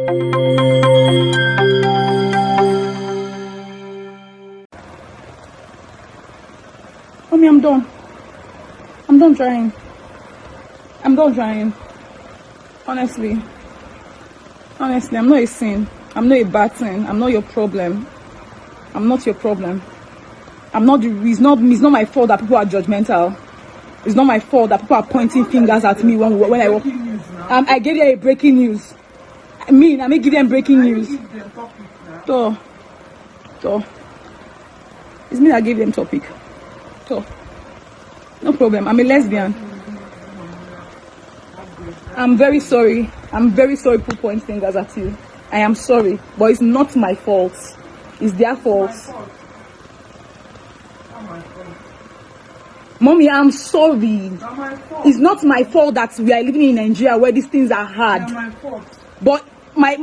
Mommy, I'm done. I'm done trying. I'm done trying. Honestly, I'm not a sin. I'm not a bad thing. I'm not your problem. I'm not your problem. It's not my fault that people are judgmental. It's not my fault that people are pointing fingers at me when I walk. I gave you a breaking news. I may give them breaking news. So, it's me that gave them topic. So, no problem. I'm a lesbian. I'm very sorry. People point fingers at you. I am sorry, but it's not my fault. It's their fault. Mommy, I'm sorry. It's not my fault that we are living in Nigeria where these things are hard. But my